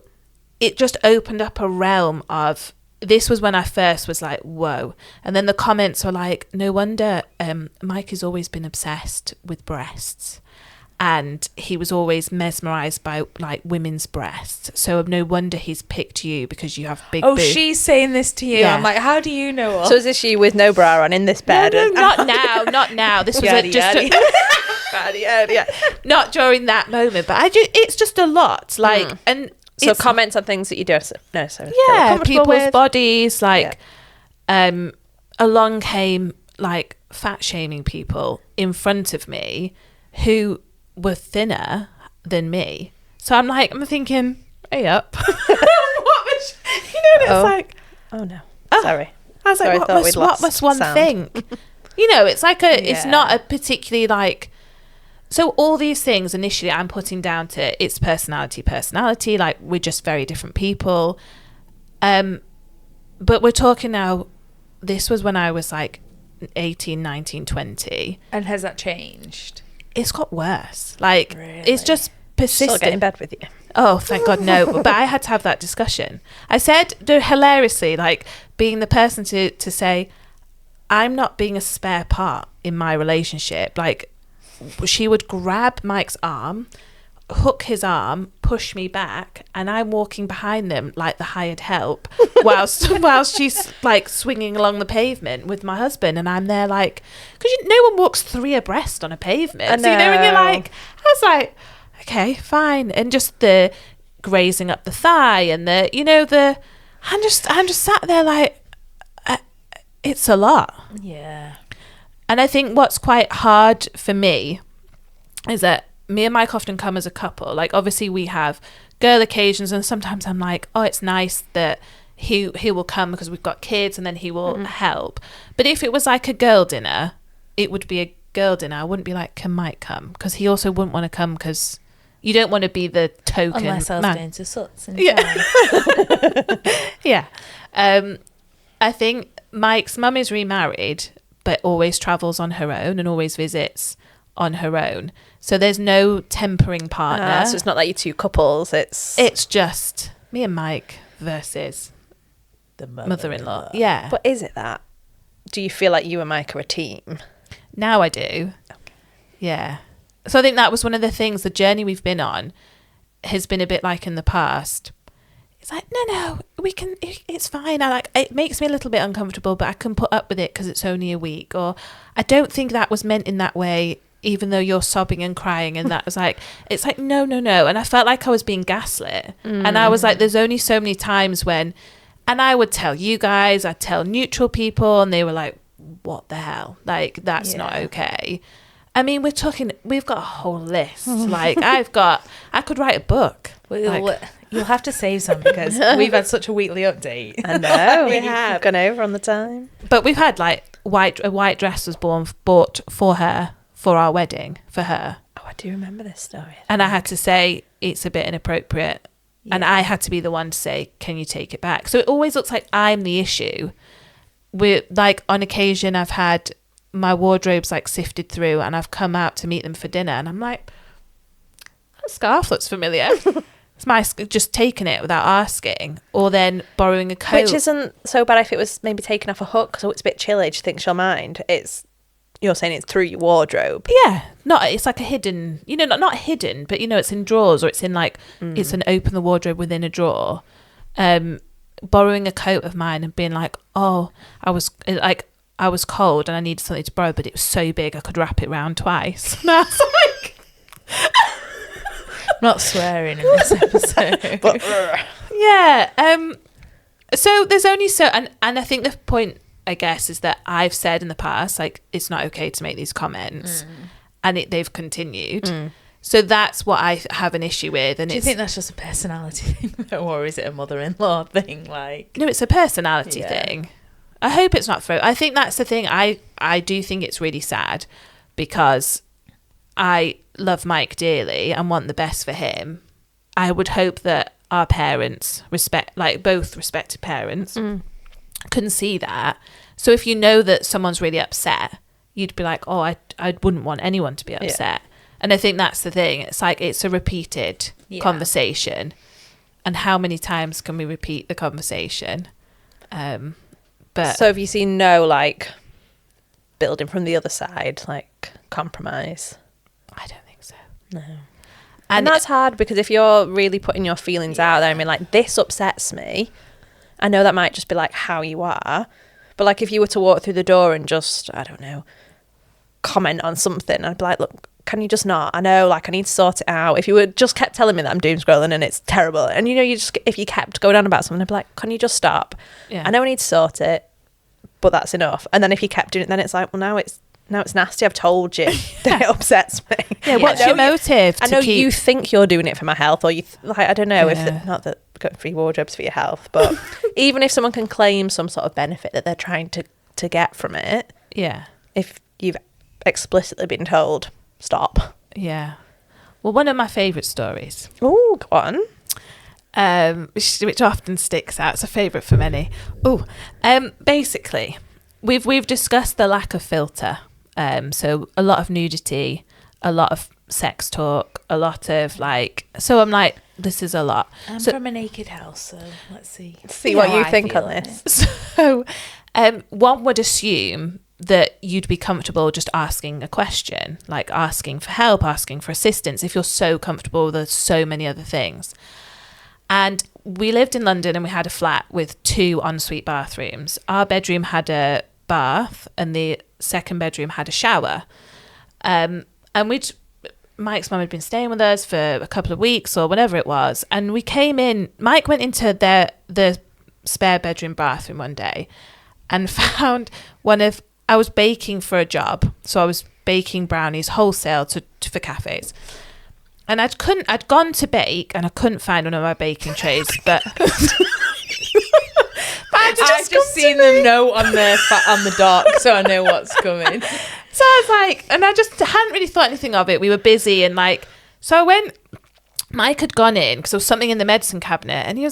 it just opened up a realm of... This was when I first was like, whoa. And then the comments were like, no wonder Mike has always been obsessed with breasts. And he was always mesmerised by like women's breasts. So no wonder he's picked you because you have big boobs. She's saying this to you. Yeah. I'm like, how do you know? So is this you with no bra on in this bed? No, not now. This was not during that moment. But it's just a lot. Like, and so comments on things that you don't necessarily people's with. Bodies. Like, along came like fat shaming people in front of me who were thinner than me. So I'm thinking, hey up. What was, you know, and it's like, oh no, sorry. I was like, what must one think? You know, it's like it's not a particularly like, so all these things initially I'm putting down to it's personality, like we're just very different people. But we're talking now, this was when I was like 18, 19, 20. And has that changed? It's got worse. Like, really? It's just persistent. Still get in bed with you. Oh, thank God, no. But I had to have that discussion. I said, hilariously, like, being the person to say, I'm not being a spare part in my relationship. Like, she would grab Mike's arm, hook his arm, push me back, and I'm walking behind them like the hired help whilst she's like swinging along the pavement with my husband, and I'm there like, because no one walks 3 abreast on a pavement. So, and you're like, I was like, okay, fine. And just the grazing up the thigh and I'm just sat there like, it's a lot. Yeah. And I think what's quite hard for me is that me and Mike often come as a couple. Like, obviously we have girl occasions, and sometimes I'm like, oh, it's nice that he will come because we've got kids, and then he will help. But if it was like a girl dinner, it would be a girl dinner. I wouldn't be like, can Mike come? Because he also wouldn't want to come, because you don't want to be the token unless I was man. going to Suts in Yeah. I think Mike's mum is remarried, but always travels on her own and always visits on her own. So there's no tempering partner. So it's not like you 2 couples. It's just me and Mike versus the mother-in-law. Yeah. But is it that? Do you feel like you and Mike are a team? Now I do. Okay. Yeah. So I think that was one of the things, the journey we've been on has been a bit like in the past. It's like, no, it's fine. It makes me a little bit uncomfortable, but I can put up with it because it's only a week. Or I don't think that was meant in that way, even though you're sobbing and crying. And that was like, it's like, no. And I felt like I was being gaslit. And I was like, there's only so many times when, and I would tell you guys, I'd tell neutral people, and they were like, what the hell? Like, that's not okay. I mean, we've got a whole list. Like, I could write a book. You'll have to save some, because we've had such a weekly update. I know, we have gone over on the time. But we've had like a white dress was bought for her for our wedding for her. Oh, I do remember this story. And I had to say it's a bit inappropriate. Yeah. And I had to be the one to say, can you take it back? So it always looks like I'm the issue. We're like, on occasion I've had my wardrobes like sifted through, and I've come out to meet them for dinner, and I'm like, that scarf looks familiar. It's my just taking it without asking, or then borrowing a coat. Which isn't so bad if it was maybe taken off a hook, so it's a bit chilly. Do you think she'll mind? You're saying it's through your wardrobe. Yeah, it's like a hidden, not hidden, but it's in drawers, or it's in like it's an open the wardrobe within a drawer. Borrowing a coat of mine and being like, oh, I was cold and I needed something to borrow, but it was so big I could wrap it round twice. And I was like, I'm not swearing in this episode. But, yeah. So there's only and I think the point, I guess, is that I've said in the past, like, it's not okay to make these comments, and they've continued. So that's what I have an issue with. And do you think that's just a personality thing, or is it a mother-in-law thing? Like, no, it's a personality thing. I hope it's not I think that's the thing. I do think it's really sad, because I love Mike dearly and want the best for him. I would hope that our parents both respected parents can see that. So if you know that someone's really upset, you'd be like, oh, I wouldn't want anyone to be upset. And I think that's the thing. It's like, it's a repeated conversation. And how many times can we repeat the conversation? But so have you seen no, like, building from the other side, like, compromise? I don't think so. No. And that's hard, because if you're really putting your feelings out there, I mean, like, this upsets me, I know that might just be, like, how you are. But, like, if you were to walk through the door and just, I don't know, comment on something, I'd be like, look, can you just not? I know, like, I need to sort it out. If you were just kept telling me that I'm doom scrolling and it's terrible, and if you kept going on about something, I'd be like, can you just stop? Yeah. I know I need to sort it, but that's enough. And then if you kept doing it, then it's like, well, now it's nasty. I've told you that it upsets me. Yeah, what's your motive? I know you think you're doing it for my health, or I don't know if not that got free wardrobes for your health, but even if someone can claim some sort of benefit that they're trying to get from it, if you've explicitly been told stop. Yeah. Well, one of my favourite stories. Oh, go on. Which often sticks out. It's a favourite for many. Basically, we've discussed the lack of filter. So a lot of nudity, a lot of sex talk, a lot of so I'm like, this is a lot. I'm from a naked house, so let's see what you think on this. So one would assume that you'd be comfortable just asking a question, like asking for help, asking for assistance, if you're so comfortable with so many other things. And we lived in London and we had a flat with 2 ensuite bathrooms. Our bedroom had a bath and the second bedroom had a shower. And Mike's mum had been staying with us for a couple of weeks or whatever it was. And we came in, Mike went into the spare bedroom bathroom one day and found I was baking for a job. So I was baking brownies wholesale for cafes. And I'd gone to bake and I couldn't find one of my baking trays, but I've just seen the note on the dock, so I know what's coming. So I was like, and I just hadn't really thought anything of it. We were busy and so I went, Mike had gone in because there was something in the medicine cabinet and he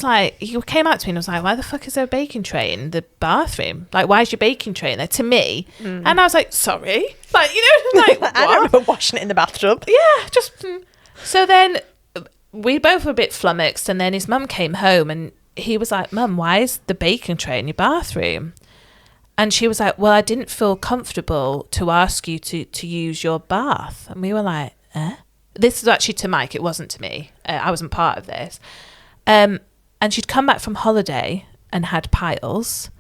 came out to me and was like, why the fuck is there a baking tray in the bathroom? Like, why is your baking tray in there? To me. And I was like, sorry. Like, what? I don't remember washing it in the bathtub. Yeah, just... So then we both were a bit flummoxed and then his mum came home and he was like, Mum, why is the baking tray in your bathroom? And she was like, well, I didn't feel comfortable to ask you to use your bath. And we were like, eh? This is actually to Mike. It wasn't to me. I wasn't part of this. And she'd come back from holiday and had piles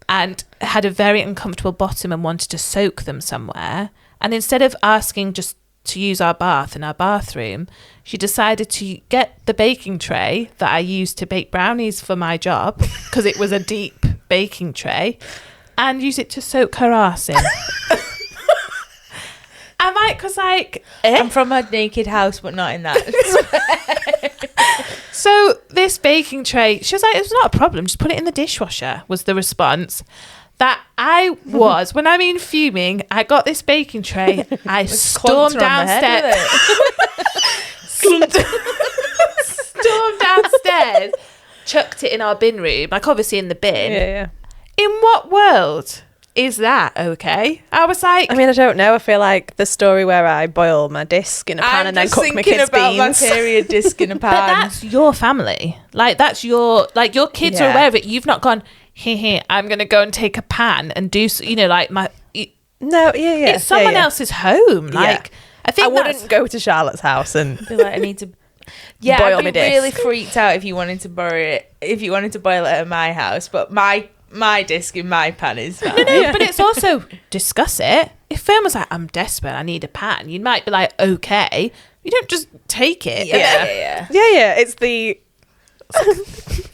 and had a very uncomfortable bottom and wanted to soak them somewhere. And instead of asking just to use our bath in our bathroom, she decided to get the baking tray that I used to bake brownies for my job, because it was a deep baking tray, and use it to soak her arse in. And Mike was like, I'm from a naked house, but not in that. So this baking tray, she was like, it's not a problem, just put it in the dishwasher, was the response. That I was, when I mean fuming, I got this baking tray, I stormed downstairs. Stormed downstairs, chucked it in our bin room, like obviously in the bin. Yeah. In what world is that okay? I was like... I mean, I don't know. I feel like the story where I boil my disc in a pan and then cook my kids' beans. I'm just thinking about my period disc in a pan. But that's your family. Like, that's your... Like, your kids are aware of it. You've not gone... Hey, I'm going to go and take a pan and do, like my... No, yeah. It's someone else's home. Like, I think I wouldn't go to Charlotte's house and be like, I need to... Yeah, boil I'd my be disc. really freaked out if you wanted to boil it at my house, but my disc in my pan is fine. No, but it's also, discuss it. If Fern was like, I'm desperate, I need a pan, you might be like, okay. You don't just take it. Yeah. It's the...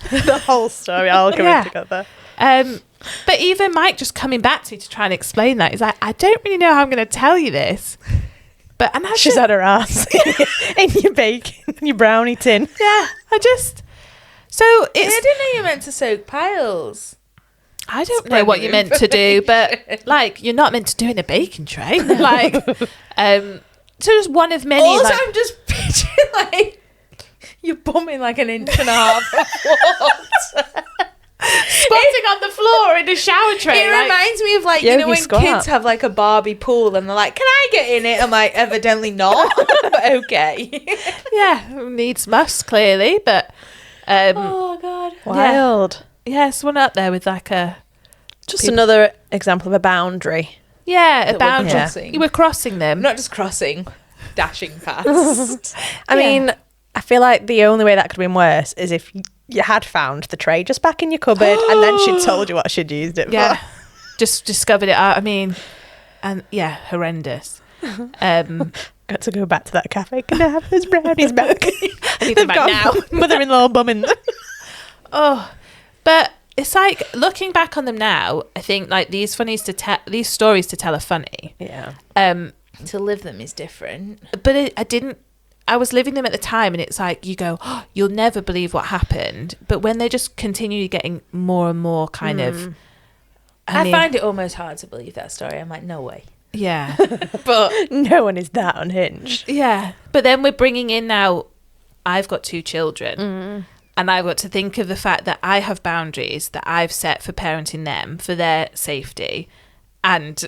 the whole story all coming together. But even Mike just coming back to me to try and explain that, he's like, I don't really know how I'm going to tell you this, but she's had her ass in your bacon, your brownie tin. Yeah, so it's... I didn't know you meant to soak piles. I don't know what you're meant to do, but like, you're not meant to do it in a baking tray. Like, so just one of many. Also, I'm just picturing like you're bumming like an inch and a half of water. Squatting on the floor in a shower tray. It reminds me of like, you know, when kids have like a Barbie pool and they're like, can I get in it? I'm like, evidently not. But okay. Yeah, needs must, clearly, but oh god, wild. Yeah, someone up there with like another example of a boundary. Yeah, a boundary. Crossing. You were crossing them. Not just crossing, dashing past. I mean, I feel like the only way that could have been worse is if you had found the tray just back in your cupboard and then she'd told you what she'd used it for. Just discovered it out. I mean, and yeah, horrendous. Got to go back to that cafe. Can I have those brownies back? I need them back now. Mother-in-law bumming. Oh, but it's like, looking back on them now, I think like these stories to tell are funny. Yeah. To live them is different. But I was living them at the time, and it's like, you go, oh, you'll never believe what happened. But when they just continue getting more and more kind of... I find it almost hard to believe that story. I'm like, no way. Yeah. But no one is that unhinged. Yeah. But then we're bringing in now, I've got 2 children. And I've got to think of the fact that I have boundaries that I've set for parenting them, for their safety, and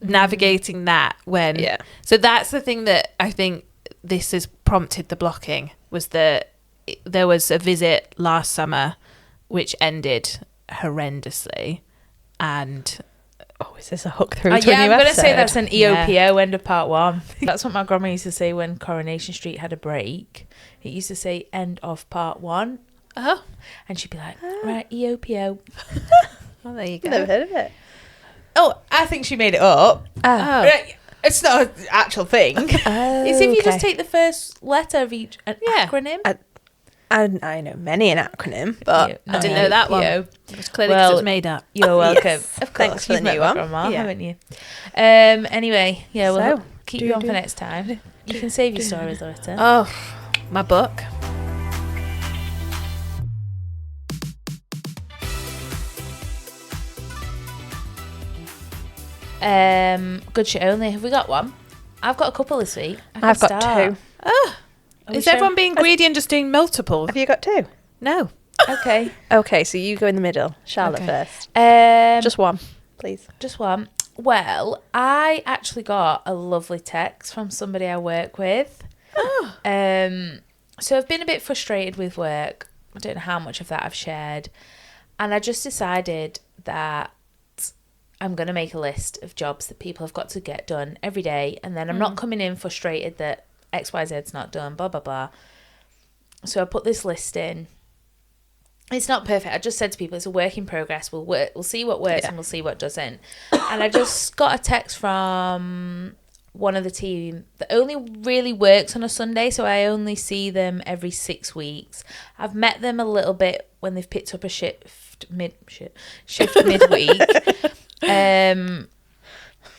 navigating that when... Yeah. So that's the thing that I think this has prompted the blocking, was that there was a visit last summer which ended horrendously, and Oh, is this a hook through to Yeah, a new I'm going to episode? say that's an EOPO, end of part 1. That's what my grandma used to say when Coronation Street had a break. It used to say end of part 1. Oh. And she'd be like, right, EOPO. Well, there you go. Never heard of it. Oh, I think she made it up. Oh. Right, it's not an actual thing. It's if you just take the first letter of each acronym. I know many an acronym, but I didn't know that one. It was clearly because it was made up. You're welcome. Yes. Of course, Thanks for you've the new met my one. grandma, Yeah. haven't you? Anyway, yeah, we'll So, keep you on for next time. You can save your stories, Larissa. Oh, my book. Good shit only. Have we got one? I've got a couple this week. I've got 2. Is everyone being greedy and just doing multiple? Have you got 2? No. Okay. Okay, so you go in the middle. Charlotte Okay. first. Just Just one, please. one. Well, I actually got a lovely text from somebody I work with. Oh. So I've been a bit frustrated with work. I don't know how much of that I've shared. And I just decided that I'm going to make a list of jobs that people have got to get done every day. And then I'm not coming in frustrated that XYZ's not done, blah, blah, blah. So I put this list in. It's not perfect. I just said to people, it's a work in progress. We'll see what works and we'll see what doesn't. And I just got a text from one of the team that only really works on a Sunday, so I only see them every 6 weeks. I've met them a little bit when they've picked up a shift midweek. And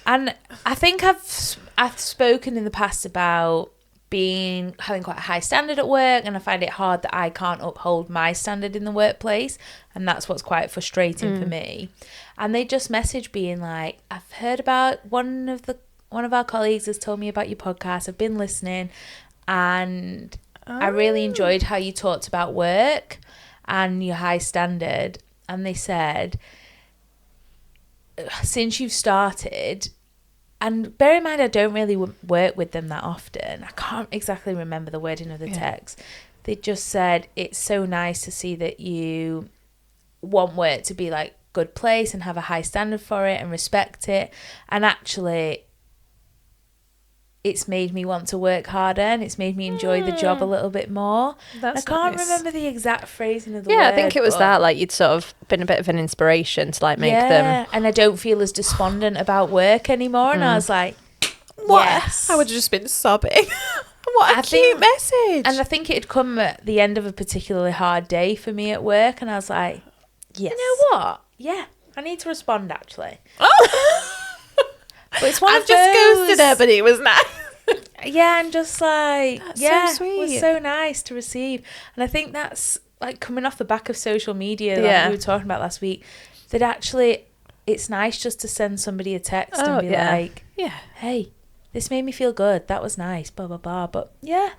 I think I've spoken in the past about having quite a high standard at work, and I find it hard that I can't uphold my standard in the workplace, and that's what's quite frustrating for me. And they just messaged being like, I've heard about one of our colleagues has told me about your podcast. I've been listening, and I really enjoyed how you talked about work and your high standard. And they said, since you've started, and bear in mind, I don't really work with them that often. I can't exactly remember the wording of the text. They just said, it's so nice to see that you want work to be like good place and have a high standard for it and respect it. And actually, it's made me want to work harder, and it's made me enjoy the job a little bit more. That's I can't nice. remember the exact phrasing of the word. Yeah, I think it was but- that. Like, you'd sort of been a bit of an inspiration to like make them. and I don't feel as despondent about work anymore. And I was like, What? yes. I would have just been sobbing. What a cute message. And I think it had come at the end of a particularly hard day for me at work, and I was like, Yes. you know what? Yeah, I need to respond actually. But it's one I've of just those, ghosted her, but it was nice. Yeah, and just like, That's yeah, so it was sweet. so nice to receive. And I think that's like coming off the back of social media, like Yeah. we were talking about last week, that actually it's nice just to send somebody a text and be yeah. like, Yeah. hey, this made me feel good. That was nice, blah, blah, blah. But yeah,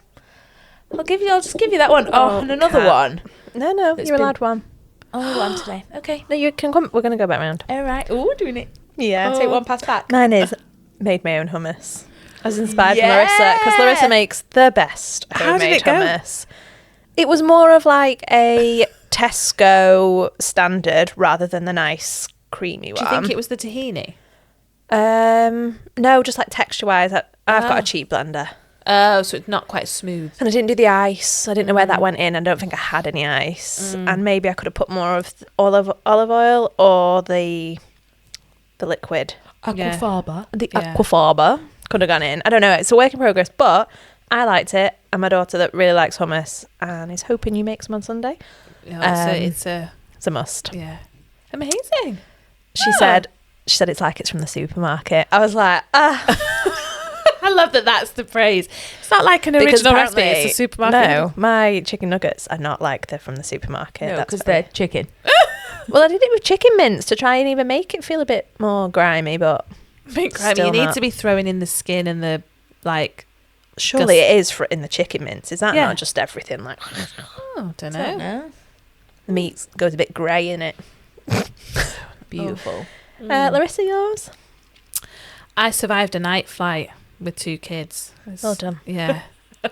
I'll just give you that one. Oh, and another cat. one. No, It's you're been- allowed one. Only one today. Okay. No, you can come. We're going to go back round. All right. Oh, doing it. Yeah. Take one pass back. Mine is made my own hummus. I was inspired from Yeah. Larissa, because Larissa makes the best How did homemade it go? hummus. It was more of like a Tesco standard rather than the nice creamy Do one. you think it was the tahini? No, just like texture wise. I've got a cheap blender. Oh, so it's not quite smooth. And I didn't do the ice. I didn't know where that went in. I don't think I had any ice. And maybe I could have put more of olive oil or the liquid. Aquafaba. The Yeah. aquafaba could have gone in. I don't know. It's a work in progress, but I liked it. And my daughter that really likes hummus and is hoping you make some on Sunday. Yeah, it's a It's a must. yeah. Amazing. She said it's like it's from the supermarket. I was like, I love that that's the phrase. It's not like an because original recipe. apparently- It's a supermarket. No, my chicken nuggets are not like they're from the supermarket. No, That's because very- they're chicken. Well, I did it with chicken mince to try and even make it feel a bit more grimy, but Grimy. Still You need not. to be throwing in the skin and the like. surely it is in the chicken mince. Is that Yeah. not just everything? Like Oh, don't I don't know. know. the meat goes a bit grey in it. Beautiful. Larissa, yours? I survived a night flight with 2 kids. Well done. Yeah,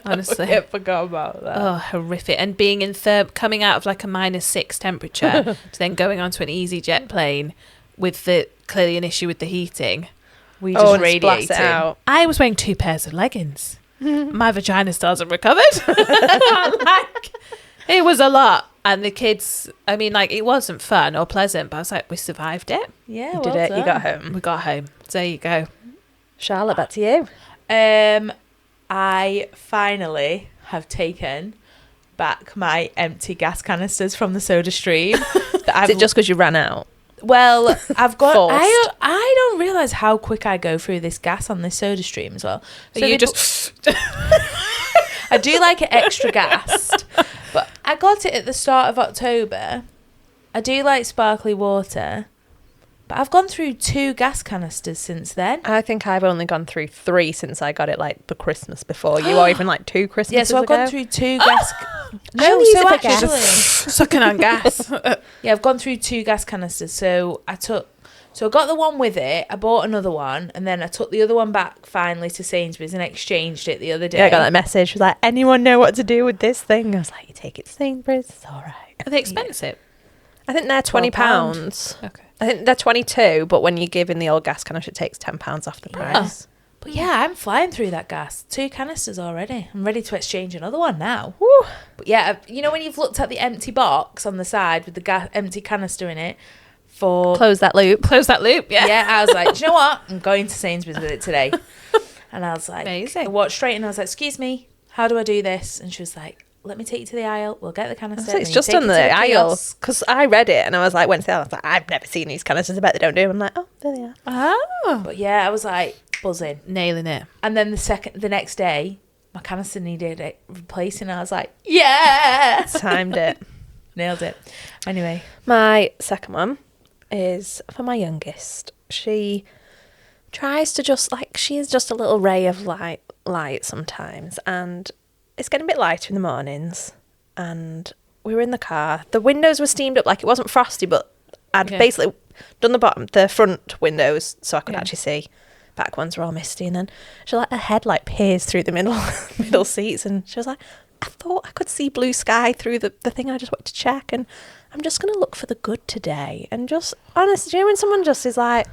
honestly. I forgot about that. Oh, horrific. And being in coming out of like a -6 temperature to then going onto an EasyJet plane with the clearly an issue with the heating. We just and splash radiating. it out. I was wearing 2 pairs of leggings. My vagina still hasn't recovered. Like, it was a lot. And the kids, I mean, like, it wasn't fun or pleasant, but I was like, we survived it. Yeah, You well did it. done. You got home. We got home. So there you go. Charlotte, back to you. I finally have taken back my empty gas canisters from the Soda Stream. Is it just because you ran out? Well, I've got. Forced. I don't realise how quick I go through this gas on this Soda Stream as well. So they you just... I do like it extra gassed, but I got it at the start of October. I do like sparkly water, but I've gone through 2 gas canisters since then. I think I've only gone through 3 since I got it like the Christmas before you, or even like 2 Christmases Yeah, so I've ago. gone through 2 gas. I'll No, use so it for gas. actually, sucking on gas. yeah, I've gone through 2 gas canisters. So I got the one with it. I bought another one, and then I took the other one back finally to Sainsbury's and exchanged it the other day. Yeah, I got that message. It was like, anyone know what to do with this thing? I was like, you take it to Sainsbury's, it's all right. Are they expensive? I think they're £20. Okay. I think they're 22, but when you give in the old gas canister, it takes £10 off the price. But yeah, I'm flying through that gas. 2 canisters already. I'm ready to exchange another one now. Woo. But yeah, you know when you've looked at the empty box on the side with the empty canister in it for... Close that loop. Close that loop, yeah. Yeah, I was like, do you know what? I'm going to Sainsbury's with it today. And I was like... Amazing. I walked straight and I was like, excuse me, how do I do this? And she was like, let me take you to the aisle. We'll get the canister. It's just on the aisle, because I read it and I was like, went to the aisle, I was like, I've never seen these canisters. I bet they don't do them. I'm like, oh, there they are. Oh. But yeah, I was like buzzing. Nailing it. And then the next day, my canister needed it replacing. I was like, yeah, Timed it. nailed it. Anyway, My second one is for my youngest. She tries to just, like, she is just a little ray of light sometimes, and it's getting a bit lighter in the mornings, and we were in the car. The windows were steamed up, like it wasn't frosty, but I'd basically done the front windows so I could actually see. Back ones were all misty, and then she her head like peers through the middle seats, and she was like, I thought I could see blue sky through the thing. I just wanted to check, and I'm just going to look for the good today. And just, honestly, you know when someone just is like,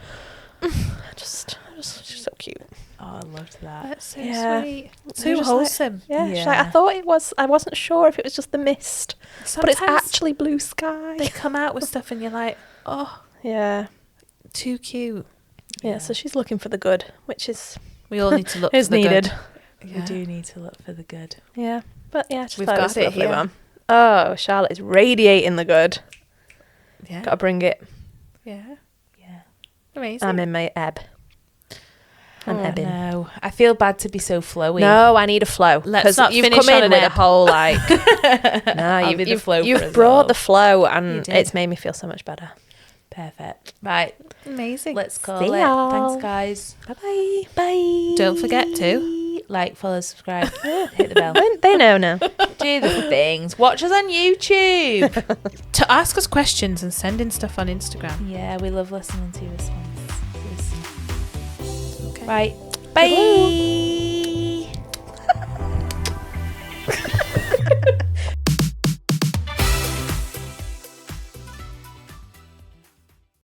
just she's so cute. oh, I loved that. That's so Yeah. sweet. She So was just wholesome. Yeah, she's Yeah. like, I thought it was, I wasn't sure if it was just the mist, but it's Sometimes actually blue sky. they come out with stuff and you're like, oh, Yeah. too cute. Yeah, so she's looking for the good, which is We all need to look is for the needed. good. We do need to look for the good. Yeah, but yeah, just We've thought it got was a it lovely here. one. Oh, Charlotte is radiating the good. Yeah. Got to bring it. Yeah. Yeah. Amazing. I'm in my ebb. I'm ebbing. No, I feel bad to be so flowy. No, I need a flow. Let's 'Cause not you've finish come on in an with a ebb. whole like. No, I'll be the flow for you've us brought all. the flow, You and did. it's made me feel so much better. Perfect. Right, Amazing. let's call See it. y'all. Thanks, guys. Bye bye. Bye. Don't forget to like, follow, subscribe, hit the bell. They know now. Do the things. Watch us on YouTube. to ask us questions and send in stuff on Instagram. Yeah, we love listening to responses. Okay. Right. Bye.